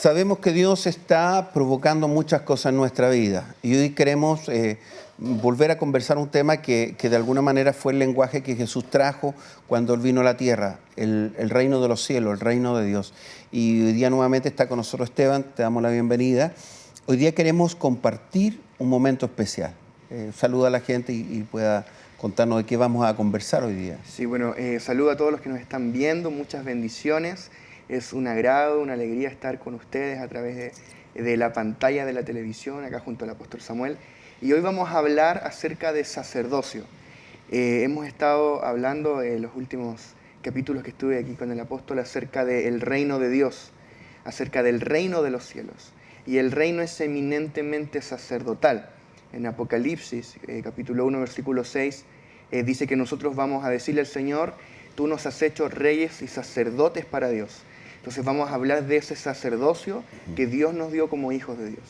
Sabemos que Dios está provocando muchas cosas en nuestra vida y hoy queremos volver a conversar un tema que de alguna manera fue el lenguaje que Jesús trajo cuando Él vino a la tierra, el reino de los cielos, el reino de Dios. Y hoy día nuevamente está con nosotros Esteban, te damos la bienvenida. Hoy día queremos compartir un momento especial. Saluda a la gente y pueda contarnos de qué vamos a conversar hoy día. Sí, bueno, saludo a todos los que nos están viendo, muchas bendiciones. Es un agrado, una alegría estar con ustedes a través de la pantalla de la televisión, acá junto al apóstol Samuel. Y hoy vamos a hablar acerca de sacerdocio. Hemos estado hablando en los últimos capítulos que estuve aquí con el apóstol acerca del reino de Dios, acerca del reino de los cielos. Y el reino es eminentemente sacerdotal. En Apocalipsis, capítulo 1, versículo 6, dice que nosotros vamos a decirle al Señor, tú nos has hecho reyes y sacerdotes para Dios. Entonces vamos a hablar de ese sacerdocio que Dios nos dio como hijos de Dios.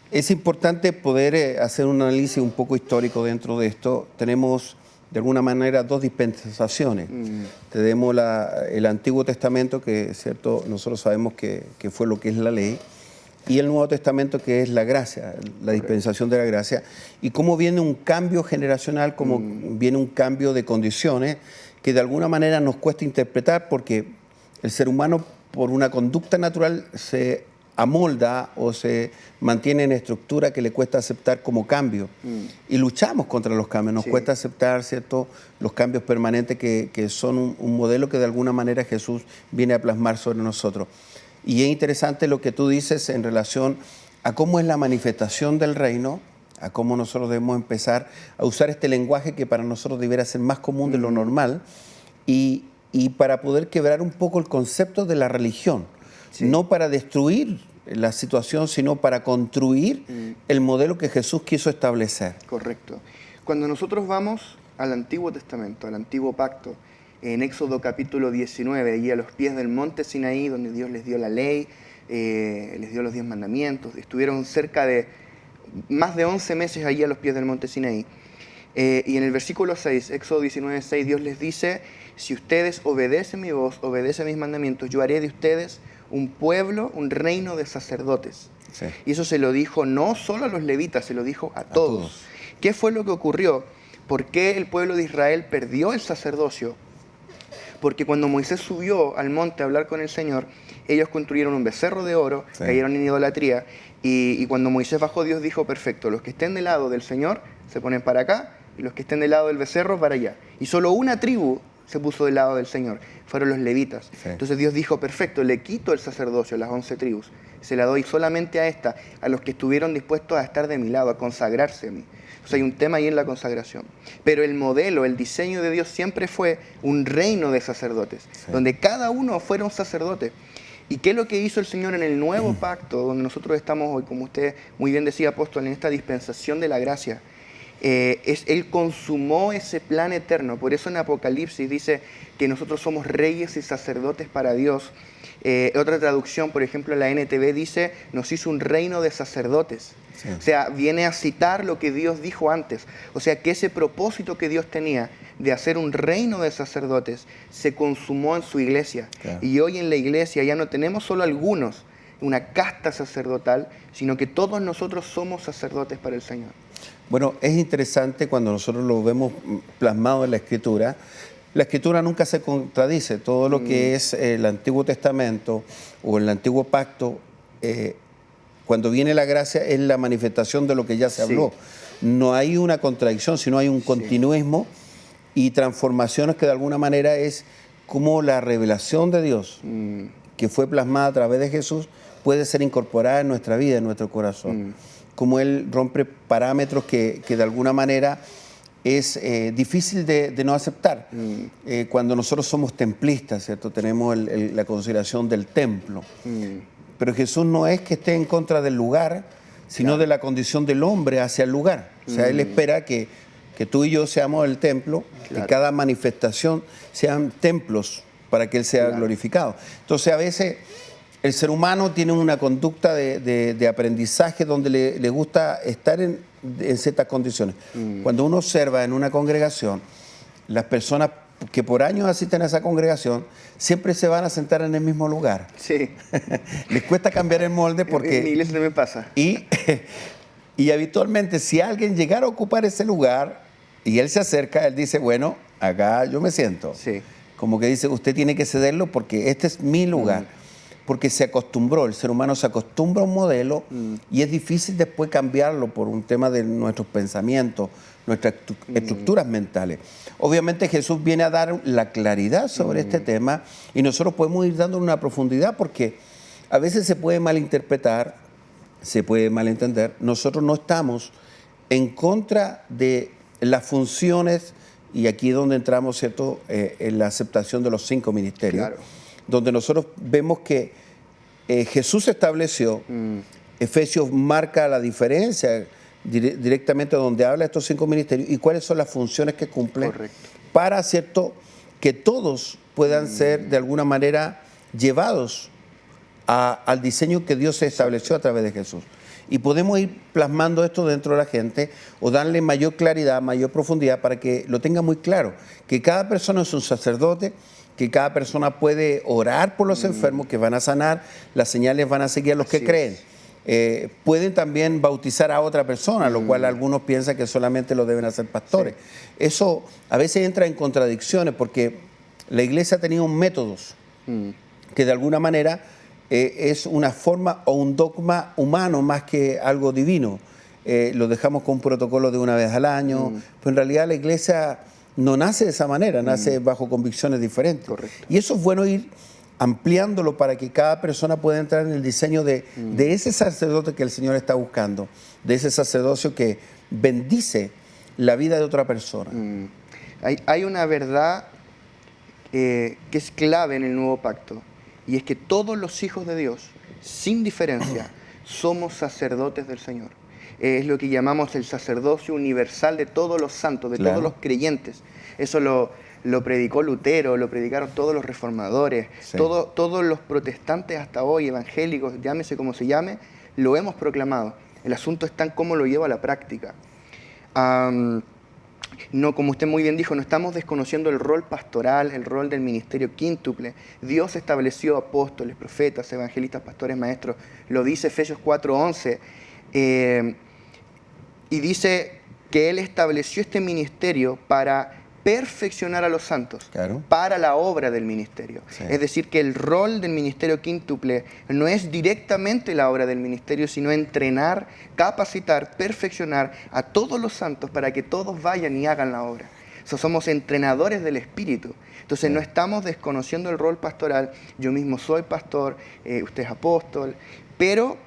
Es importante poder hacer un análisis un poco histórico dentro de esto. Tenemos de alguna manera dos dispensaciones. Tenemos el Antiguo Testamento, que cierto, nosotros sabemos que fue lo que es la ley, y el Nuevo Testamento, que es la gracia, la dispensación de la gracia, y cómo viene un cambio generacional, cómo viene un cambio de condiciones que de alguna manera nos cuesta interpretar porque el ser humano por una conducta natural se amolda o se mantiene en estructura que le cuesta aceptar como cambio. Y luchamos contra los cambios, nos cuesta aceptar, ¿cierto?, los cambios permanentes que son un modelo que de alguna manera Jesús viene a plasmar sobre nosotros. Y es interesante lo que tú dices en relación a cómo es la manifestación del reino, a cómo nosotros debemos empezar a usar este lenguaje que para nosotros debiera ser más común de lo normal y para poder quebrar un poco el concepto de la religión, no para destruir la situación, sino para construir el modelo que Jesús quiso establecer. Correcto. Cuando nosotros vamos al Antiguo Testamento, al Antiguo Pacto, en Éxodo capítulo 19, allí a los pies del monte Sinaí, donde Dios les dio la ley, les dio los 10 mandamientos, estuvieron cerca de más de 11 meses allí a los pies del monte Sinaí. Y en el versículo 6, Éxodo 19, 6, Dios les dice, si ustedes obedecen mi voz, obedecen mis mandamientos, yo haré de ustedes un pueblo, un reino de sacerdotes. Sí. Y eso se lo dijo no solo a los levitas, se lo dijo a todos. ¿Qué fue lo que ocurrió? ¿Por qué el pueblo de Israel perdió el sacerdocio? Porque cuando Moisés subió al monte a hablar con el Señor, ellos construyeron un becerro de oro, cayeron en idolatría, y cuando Moisés bajó, Dios dijo, perfecto, los que estén del lado del Señor se ponen para acá, y los que estén del lado del becerro para allá. Y solo una tribu se puso del lado del Señor, fueron los levitas. Entonces Dios dijo, perfecto, le quito el sacerdocio a las 11 tribus, se la doy solamente a esta, a los que estuvieron dispuestos a estar de mi lado, a consagrarse a mí. O sea, hay un tema ahí en la consagración. Pero el modelo, el diseño de Dios siempre fue un reino de sacerdotes, donde cada uno fuera un sacerdote. ¿Y qué es lo que hizo el Señor en el nuevo pacto, donde nosotros estamos hoy, como usted muy bien decía, apóstol, en esta dispensación de la gracia? Él consumó ese plan eterno. Por eso en Apocalipsis dice que nosotros somos reyes y sacerdotes para Dios. Otra traducción, por ejemplo, la NTV dice, nos hizo un reino de sacerdotes. Sí. O sea, viene a citar lo que Dios dijo antes. O sea, que ese propósito que Dios tenía de hacer un reino de sacerdotes se consumó en su iglesia. Claro. Y hoy en la iglesia ya no tenemos solo algunos, una casta sacerdotal, sino que todos nosotros somos sacerdotes para el Señor. Bueno, es interesante cuando nosotros lo vemos plasmado en la Escritura. La Escritura nunca se contradice. Todo lo que es el Antiguo Testamento o el Antiguo Pacto, cuando viene la gracia, es la manifestación de lo que ya se habló. No hay una contradicción, sino hay un continuismo y transformaciones que de alguna manera es como la revelación de Dios, que fue plasmada a través de Jesús, puede ser incorporada en nuestra vida, en nuestro corazón. Como Él rompe parámetros que de alguna manera es difícil de no aceptar. Cuando nosotros somos templistas, ¿cierto? Tenemos la consideración del templo. Pero Jesús no es que esté en contra del lugar, sino de la condición del hombre hacia el lugar. O sea, Él espera que tú y yo seamos el templo, que cada manifestación sean templos para que Él sea glorificado. Entonces, a veces el ser humano tiene una conducta de aprendizaje donde le gusta estar en ciertas condiciones. Cuando uno observa en una congregación, las personas que por años asisten a esa congregación, siempre se van a sentar en el mismo lugar. Sí. Les cuesta cambiar el molde porque... En mi iglesia también pasa. Y habitualmente, si alguien llegara a ocupar ese lugar y él se acerca, él dice, bueno, acá yo me siento. Sí. Como que dice, usted tiene que cederlo porque este es mi lugar. Porque se acostumbró, el ser humano se acostumbra a un modelo y es difícil después cambiarlo por un tema de nuestros pensamientos, nuestras estructuras mentales. Obviamente Jesús viene a dar la claridad sobre este tema y nosotros podemos ir dando una profundidad porque a veces se puede malinterpretar, se puede malentender. Nosotros no estamos en contra de las funciones, y aquí es donde entramos, ¿cierto?, en la aceptación de los 5 ministerios. Claro. Donde nosotros vemos que Jesús estableció, Efesios marca la diferencia directamente donde habla de estos 5 ministerios y cuáles son las funciones que cumplen. Correcto. Para, ¿cierto?, que todos puedan ser de alguna manera llevados al diseño que Dios estableció a través de Jesús. Y podemos ir plasmando esto dentro de la gente o darle mayor claridad, mayor profundidad para que lo tenga muy claro, que cada persona es un sacerdote, que cada persona puede orar por los enfermos que van a sanar, las señales van a seguir a los que creen. Pueden también bautizar a otra persona, lo cual algunos piensan que solamente lo deben hacer pastores. Eso a veces entra en contradicciones porque la iglesia ha tenido métodos que de alguna manera es una forma o un dogma humano más que algo divino. Lo dejamos con un protocolo de una vez al año, pero en realidad la iglesia no nace de esa manera, nace bajo convicciones diferentes. Correcto. Y eso es bueno ir ampliándolo para que cada persona pueda entrar en el diseño de ese sacerdote que el Señor está buscando, de ese sacerdocio que bendice la vida de otra persona. Hay una verdad que es clave en el nuevo pacto, y es que todos los hijos de Dios, sin diferencia, somos sacerdotes del Señor. Es lo que llamamos el sacerdocio universal de todos los santos, de todos los creyentes. Eso lo predicó Lutero, lo predicaron todos los reformadores, todos los protestantes hasta hoy, evangélicos, llámese como se llame, lo hemos proclamado. El asunto está en cómo lo lleva a la práctica. No, como usted muy bien dijo, no estamos desconociendo el rol pastoral, el rol del ministerio quíntuple. Dios estableció apóstoles, profetas, evangelistas, pastores, maestros. Lo dice Efesios 4:11. Y dice que Él estableció este ministerio para perfeccionar a los santos, para la obra del ministerio. Es decir, que el rol del ministerio quíntuple no es directamente la obra del ministerio, sino entrenar, capacitar, perfeccionar a todos los santos para que todos vayan y hagan la obra. Somos entrenadores del Espíritu. Entonces no estamos desconociendo el rol pastoral. Yo mismo soy pastor, usted es apóstol, pero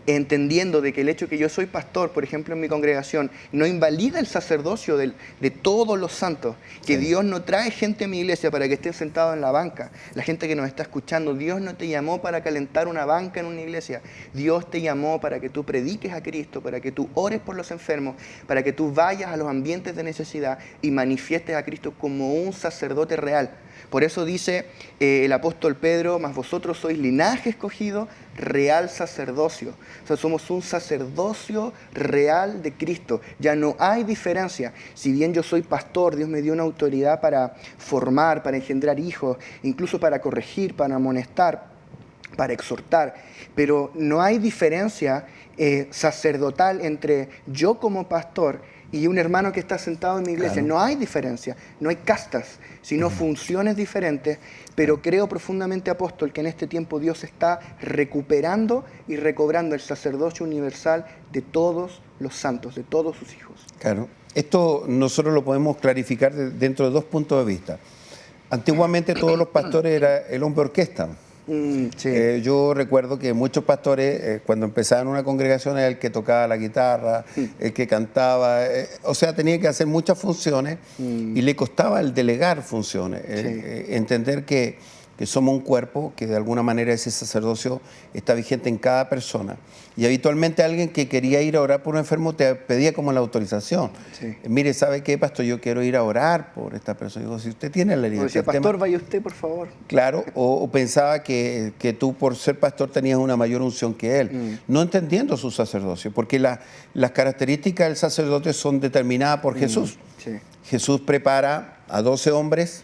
entendiendo de que el hecho que yo soy pastor, por ejemplo, en mi congregación, no invalida el sacerdocio de todos los santos, que Dios no trae gente a mi iglesia para que estén sentados en la banca. La gente que nos está escuchando, Dios no te llamó para calentar una banca en una iglesia. Dios te llamó para que tú prediques a Cristo, para que tú ores por los enfermos, para que tú vayas a los ambientes de necesidad y manifiestes a Cristo como un sacerdote real. Por eso dice el apóstol Pedro, mas vosotros sois linaje escogido, real sacerdocio. O sea, somos un sacerdocio real de Cristo. Ya no hay diferencia. Si bien yo soy pastor, Dios me dio una autoridad para formar, para engendrar hijos, incluso para corregir, para amonestar, para exhortar. Pero no hay diferencia sacerdotal entre yo como pastor y un hermano que está sentado en mi iglesia. No hay diferencia, no hay castas, sino funciones diferentes, pero creo profundamente, apóstol, que en este tiempo Dios está recuperando y recobrando el sacerdocio universal de todos los santos, de todos sus hijos. Claro. Esto nosotros lo podemos clarificar dentro de 2 puntos de vista. Antiguamente todos los pastores era el hombre orquesta. Yo recuerdo que muchos pastores, cuando empezaban una congregación, era el que tocaba la guitarra, el que cantaba, o sea, tenía que hacer muchas funciones y le costaba el delegar funciones, entender que somos un cuerpo, que de alguna manera ese sacerdocio está vigente en cada persona. Y habitualmente alguien que quería ir a orar por un enfermo te pedía como la autorización. Mire, ¿sabe qué, pastor? Yo quiero ir a orar por esta persona. Digo, si usted tiene la libertad. O decía, pastor, vaya usted, por favor. Claro, o pensaba que tú por ser pastor tenías una mayor unción que él, no entendiendo su sacerdocio, porque las características del sacerdote son determinadas por Jesús. Jesús prepara a 12 hombres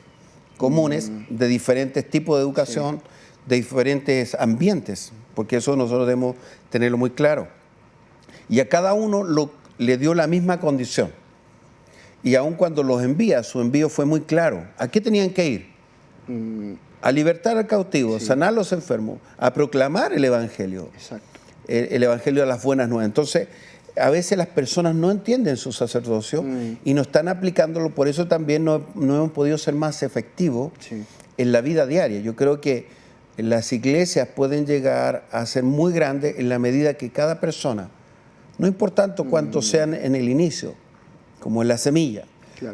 comunes de diferentes tipos de educación, de diferentes ambientes, porque eso nosotros debemos tenerlo muy claro. Y a cada uno le dio la misma condición. Y aun cuando los envía, su envío fue muy claro. ¿A qué tenían que ir? A libertar al cautivo, sanar a los enfermos, a proclamar el Evangelio. Exacto. El Evangelio de las buenas nuevas. Entonces, a veces las personas no entienden su sacerdocio y no están aplicándolo, por eso también no hemos podido ser más efectivos en la vida diaria. Yo creo que las iglesias pueden llegar a ser muy grandes en la medida que cada persona, no importa tanto cuánto sean en el inicio, como en la semilla,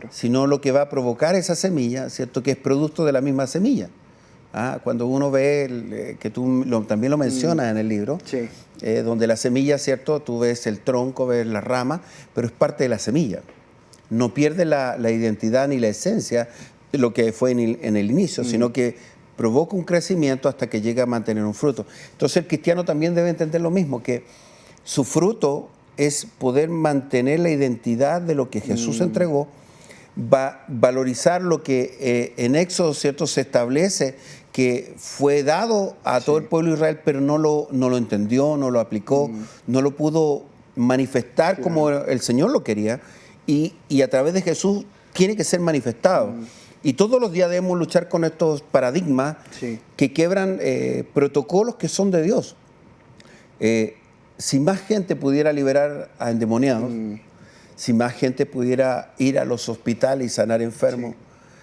sino lo que va a provocar esa semilla, ¿cierto? Que es producto de la misma semilla. Cuando uno ve, que tú también lo mencionas en el libro, donde la semilla, ¿cierto? Tú ves el tronco, ves la rama, pero es parte de la semilla. No pierde la identidad ni la esencia de lo que fue en el inicio, sino que provoca un crecimiento hasta que llega a mantener un fruto. Entonces el cristiano también debe entender lo mismo, que su fruto es poder mantener la identidad de lo que Jesús entregó, valorizar lo que en Éxodo, ¿cierto?, se establece que fue dado a todo el pueblo de Israel, pero no lo entendió, no lo aplicó, no lo pudo manifestar como el Señor lo quería, y a través de Jesús tiene que ser manifestado. Y todos los días debemos luchar con estos paradigmas que quebran protocolos que son de Dios. Si más gente pudiera liberar a endemoniados, si más gente pudiera ir a los hospitales y sanar enfermos,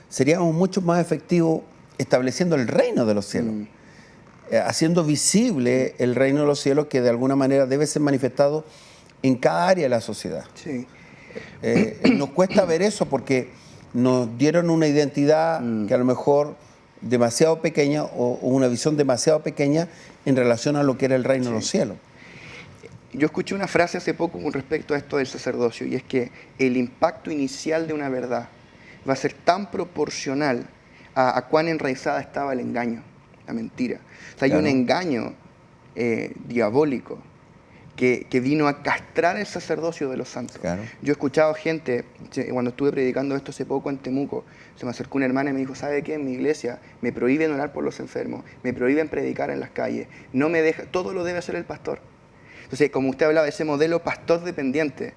seríamos mucho más efectivos estableciendo el reino de los cielos, haciendo visible el reino de los cielos, que de alguna manera debe ser manifestado en cada área de la sociedad. Nos cuesta ver eso porque nos dieron una identidad que a lo mejor demasiado pequeña o una visión demasiado pequeña en relación a lo que era el reino de los cielos. Yo escuché una frase hace poco con respecto a esto del sacerdocio, y es que el impacto inicial de una verdad va a ser tan proporcional a cuán enraizada estaba el engaño, la mentira. O sea, hay un engaño diabólico que vino a castrar el sacerdocio de los santos. Yo he escuchado gente, cuando estuve predicando esto hace poco en Temuco, se me acercó una hermana y me dijo, ¿sabe qué? En mi iglesia me prohíben orar por los enfermos, me prohíben predicar en las calles, no me deja, todo lo debe hacer el pastor. Entonces, como usted hablaba de ese modelo pastor dependiente,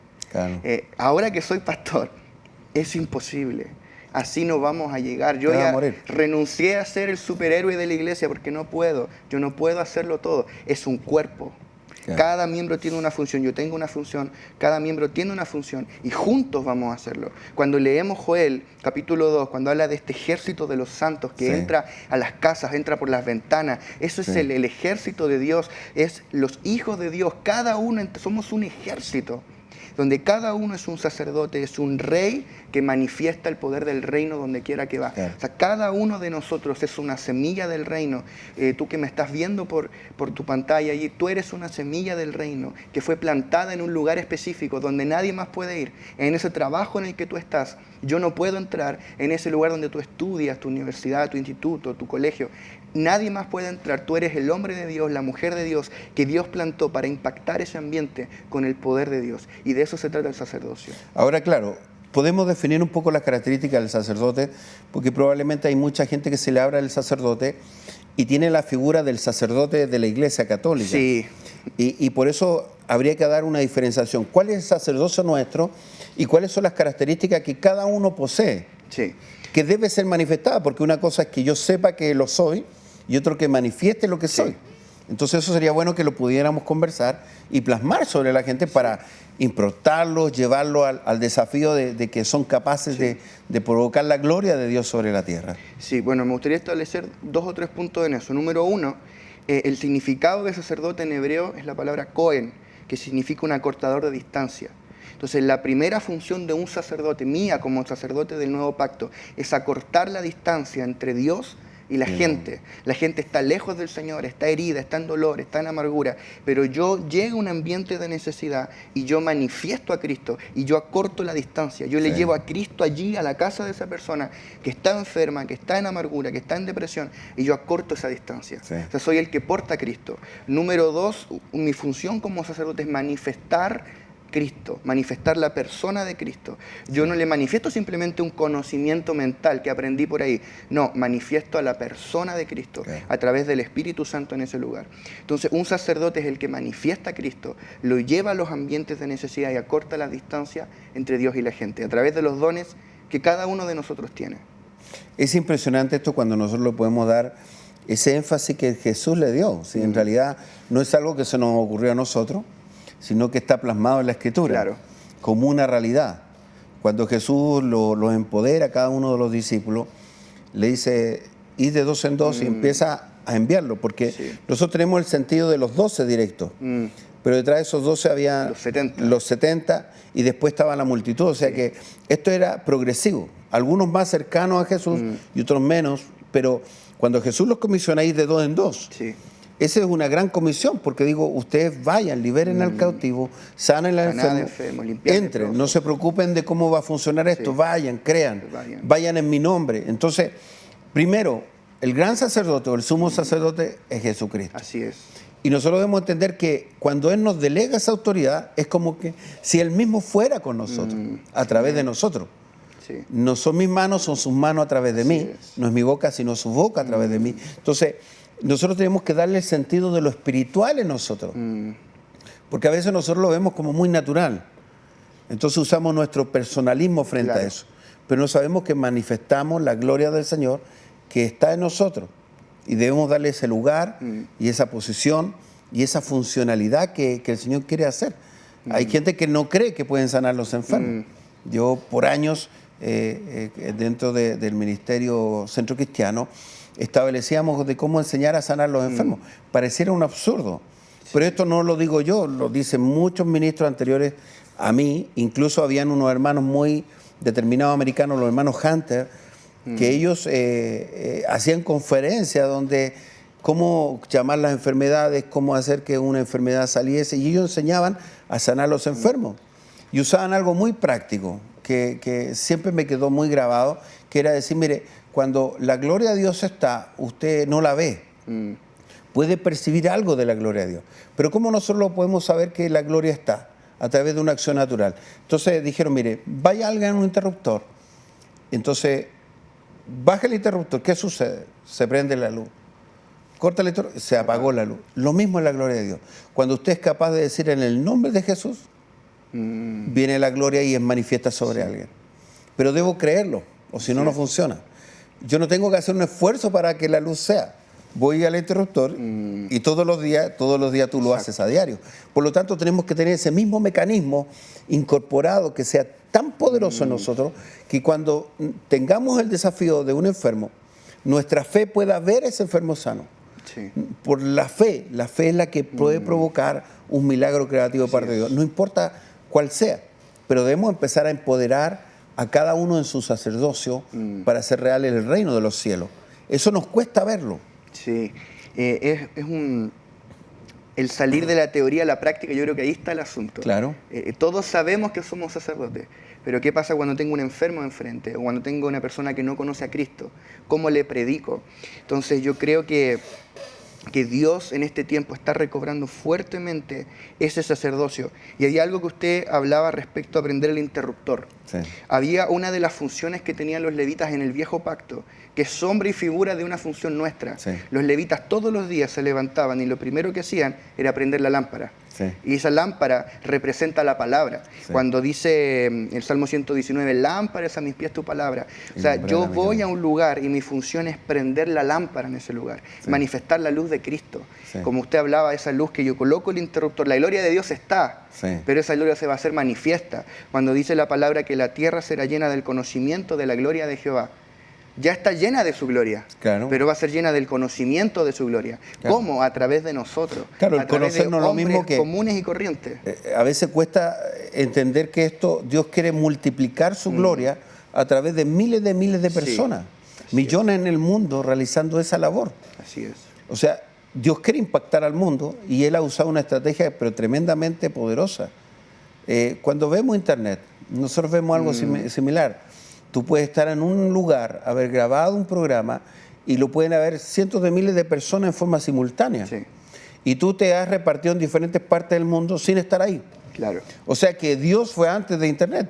ahora que soy pastor, es imposible. Así no vamos a llegar. Yo ya renuncié a ser el superhéroe de la iglesia porque no puedo. Yo no puedo hacerlo todo. Es un cuerpo. Cada miembro tiene una función. Yo tengo una función. Cada miembro tiene una función. Y juntos vamos a hacerlo. Cuando leemos Joel, capítulo 2, cuando habla de este ejército de los santos que entra a las casas, entra por las ventanas, eso es el ejército de Dios. Es los hijos de Dios. Cada uno, somos un ejército, donde cada uno es un sacerdote, es un rey que manifiesta el poder del reino donde quiera que va. O sea, cada uno de nosotros es una semilla del reino. Tú que me estás viendo por tu pantalla allí, tú eres una semilla del reino que fue plantada en un lugar específico donde nadie más puede ir. En ese trabajo en el que tú estás, yo no puedo entrar. En ese lugar donde tú estudias, tu universidad, tu instituto, tu colegio, nadie más puede entrar. Tú eres el hombre de Dios, la mujer de Dios, que Dios plantó para impactar ese ambiente con el poder de Dios. Y de eso se trata el sacerdocio. Ahora, claro, podemos definir un poco las características del sacerdote, porque probablemente hay mucha gente que se le habla del sacerdote y tiene la figura del sacerdote de la Iglesia Católica. Y por eso habría que dar una diferenciación. ¿Cuál es el sacerdocio nuestro y cuáles son las características que cada uno posee? Que debe ser manifestada, porque una cosa es que yo sepa que lo soy y otro que manifieste lo que soy. Entonces eso sería bueno que lo pudiéramos conversar y plasmar sobre la gente para improntarlos, llevarlo al desafío de que son capaces de provocar la gloria de Dios sobre la tierra. Sí, bueno, me gustaría establecer 2 o 3 puntos en eso. Número 1, el significado de sacerdote en hebreo es la palabra Cohen, que significa un acortador de distancia. Entonces, la primera función de un sacerdote, mía como sacerdote del nuevo pacto, es acortar la distancia entre Dios y la gente. La gente está lejos del Señor, está herida, está en dolor, está en amargura, pero yo llego a un ambiente de necesidad y yo manifiesto a Cristo y yo acorto la distancia. Yo le llevo a Cristo allí, a la casa de esa persona que está enferma, que está en amargura, que está en depresión, y yo acorto esa distancia. O sea, soy el que porta a Cristo. Número 2, mi función como sacerdote es manifestar Cristo, manifestar la persona de Cristo. Yo no le manifiesto simplemente un conocimiento mental que aprendí por ahí, no, manifiesto a la persona de Cristo a través del Espíritu Santo en ese lugar. Entonces, un sacerdote es el que manifiesta a Cristo, lo lleva a los ambientes de necesidad y acorta la distancia entre Dios y la gente, a través de los dones que cada uno de nosotros tiene. Es impresionante esto cuando nosotros le podemos dar ese énfasis que Jesús le dio. ¿Sí? En realidad no es algo que se nos ocurrió a nosotros, sino que está plasmado en la Escritura, como una realidad. Cuando Jesús lo empodera a cada uno de los discípulos, le dice, id de dos en dos y empieza a enviarlo, porque nosotros tenemos el sentido de los 12 directos, pero detrás de esos 12 había los 70 y después estaba la multitud, o sea que esto era progresivo, algunos más cercanos a Jesús y otros menos, pero cuando Jesús los comisiona a ir de dos en dos, esa es una gran comisión, porque digo, ustedes vayan, liberen al cautivo, sanen al enfermo, entren, no se preocupen de cómo va a funcionar esto, vayan, crean, vayan en mi nombre. Entonces, primero, el gran sacerdote o el sumo sacerdote es Jesucristo. Así es. Y nosotros debemos entender que cuando Él nos delega esa autoridad, es como que si Él mismo fuera con nosotros, a través de nosotros. No son mis manos, son sus manos a través de mí. No es mi boca, sino su boca a través de mí. Entonces, nosotros tenemos que darle el sentido de lo espiritual en nosotros. Porque a veces nosotros lo vemos como muy natural. Entonces usamos nuestro personalismo frente a eso. Pero no sabemos que manifestamos la gloria del Señor que está en nosotros. Y debemos darle ese lugar y esa posición y esa funcionalidad que el Señor quiere hacer. Hay gente que no cree que pueden sanar los enfermos. Yo por años, dentro del Ministerio Centro Cristiano, establecíamos de cómo enseñar a sanar los enfermos. Pareciera un absurdo, pero esto no lo digo yo, lo dicen muchos ministros anteriores a mí, incluso habían unos hermanos muy determinados americanos, los hermanos Hunter, que ellos hacían conferencias donde cómo llamar las enfermedades, cómo hacer que una enfermedad saliese, y ellos enseñaban a sanar los enfermos. Y usaban algo muy práctico, que siempre me quedó muy grabado, que era decir, mire, cuando la gloria de Dios está, usted no la ve. Puede percibir algo de la gloria de Dios. Pero ¿cómo nosotros lo podemos saber que la gloria está? A través de una acción natural. Entonces dijeron, mire, vaya alguien en un interruptor. Entonces, baja el interruptor. ¿Qué sucede? Se prende la luz. Corta el interruptor, se apagó la luz. Lo mismo es la gloria de Dios. Cuando usted es capaz de decir en el nombre de Jesús, viene la gloria y es manifiesta sobre alguien. Pero debo creerlo, o si no, no funciona. Yo no tengo que hacer un esfuerzo para que la luz sea. Voy al interruptor y todos los días tú lo haces a diario. Por lo tanto, tenemos que tener ese mismo mecanismo incorporado que sea tan poderoso en nosotros que cuando tengamos el desafío de un enfermo, nuestra fe pueda ver a ese enfermo sano. Por la fe es la que puede provocar un milagro creativo parte de Dios. No importa cuál sea, pero debemos empezar a empoderar a cada uno en su sacerdocio para hacer real el reino de los cielos. Eso nos cuesta verlo. Sí, el salir de la teoría a la práctica, yo creo que ahí está el asunto. Claro. Todos sabemos que somos sacerdotes, pero ¿qué pasa cuando tengo un enfermo enfrente o cuando tengo una persona que no conoce a Cristo? ¿Cómo le predico? Entonces yo creo que Dios en este tiempo está recobrando fuertemente ese sacerdocio. Y hay algo que usted hablaba respecto a aprender el interruptor. Había una de las funciones que tenían los levitas en el viejo pacto, que es sombra y figura de una función nuestra. Los levitas todos los días se levantaban y lo primero que hacían era prender la lámpara. Y esa lámpara representa la palabra. Cuando dice el Salmo 119, lámpara es a mis pies tu palabra. O sea, yo voy a un lugar y mi función es prender la lámpara en ese lugar, manifestar la luz de Cristo. Como usted hablaba, esa luz que yo coloco el interruptor, la gloria de Dios está, pero esa gloria se va a hacer manifiesta. Cuando dice la palabra que la tierra será llena del conocimiento de la gloria de Jehová, ya está llena de su gloria, pero va a ser llena del conocimiento de su gloria. ¿Cómo? A través de nosotros. Claro, a el través de conocernos lo mismo que comunes y corrientes. A veces cuesta entender que Dios quiere multiplicar su gloria a través de miles de personas, millones en el mundo realizando esa labor. Así es. O sea, Dios quiere impactar al mundo y Él ha usado una estrategia pero tremendamente poderosa. Cuando vemos Internet, nosotros vemos algo similar. Tú puedes estar en un lugar, haber grabado un programa y lo pueden haber cientos de miles de personas en forma simultánea. Y tú te has repartido en diferentes partes del mundo sin estar ahí. Claro. O sea que Dios fue antes de Internet,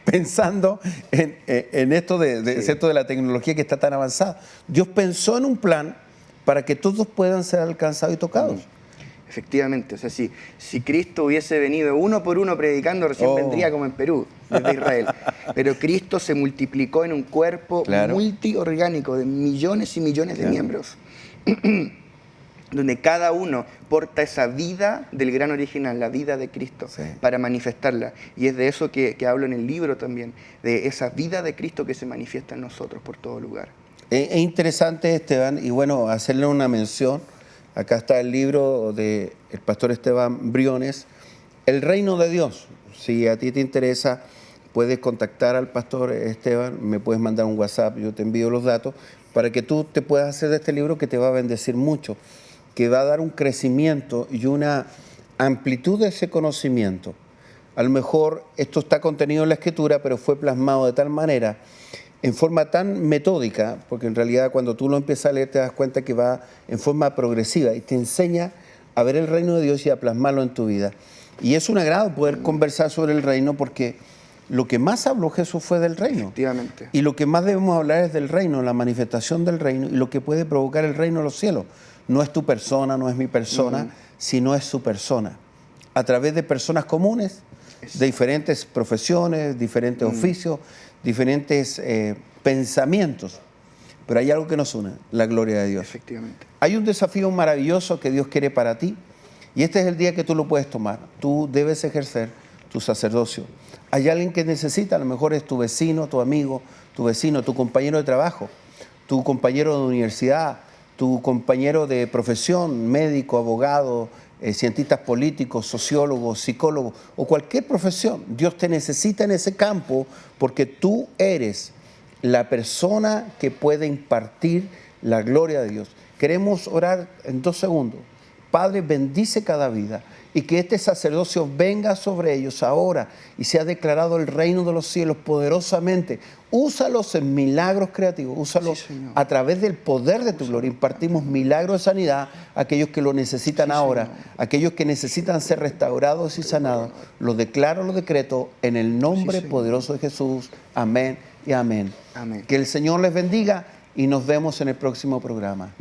pensando en esto ¿cierto? De la tecnología que está tan avanzada. Dios pensó en un plan para que todos puedan ser alcanzados y tocados. Efectivamente, o sea, si Cristo hubiese venido uno por uno predicando, recién vendría como en Perú, desde Israel. Pero Cristo se multiplicó en un cuerpo multiorgánico de millones y millones de miembros, donde cada uno porta esa vida del gran original, la vida de Cristo, para manifestarla. Y es de eso que hablo en el libro también, de esa vida de Cristo que se manifiesta en nosotros por todo lugar. Es interesante, Esteban, y bueno, hacerle una mención. Acá está el libro del pastor Esteban Briones, El Reino de Dios. Si a ti te interesa, puedes contactar al pastor Esteban, me puedes mandar un WhatsApp, yo te envío los datos, para que tú te puedas hacer de este libro que te va a bendecir mucho, que va a dar un crecimiento y una amplitud de ese conocimiento. A lo mejor esto está contenido en la Escritura, pero fue plasmado de tal manera, en forma tan metódica, porque en realidad cuando tú lo empiezas a leer te das cuenta que va en forma progresiva y te enseña a ver el reino de Dios y a plasmarlo en tu vida. Y es un agrado poder conversar sobre el reino, porque lo que más habló Jesús fue del reino. Efectivamente. Y lo que más debemos hablar es del reino, la manifestación del reino y lo que puede provocar el reino de los cielos. No es tu persona, no es mi persona, sino es su persona. A través de personas comunes, de diferentes profesiones, diferentes oficios, diferentes pensamientos. Pero hay algo que nos une, la gloria de Dios. Efectivamente. Hay un desafío maravilloso que Dios quiere para ti y este es el día que tú lo puedes tomar. Tú debes ejercer tu sacerdocio. Hay alguien que necesita, a lo mejor es tu vecino, tu amigo, tu vecino, tu compañero de trabajo, tu compañero de universidad, tu compañero de profesión, médico, abogado, cientistas políticos, sociólogos, psicólogos o cualquier profesión. Dios te necesita en ese campo porque tú eres la persona que puede impartir la gloria de Dios. Queremos orar en 2 segundos. Padre, bendice cada vida y que este sacerdocio venga sobre ellos ahora y sea declarado el reino de los cielos poderosamente. Úsalos en milagros creativos, úsalos a través del poder de tu gloria. Impartimos milagros de sanidad a aquellos que lo necesitan ahora, aquellos que necesitan ser restaurados y sanados. Lo declaro, lo decreto en el nombre poderoso de Jesús. Amén y amén. Amén. Que el Señor les bendiga y nos vemos en el próximo programa.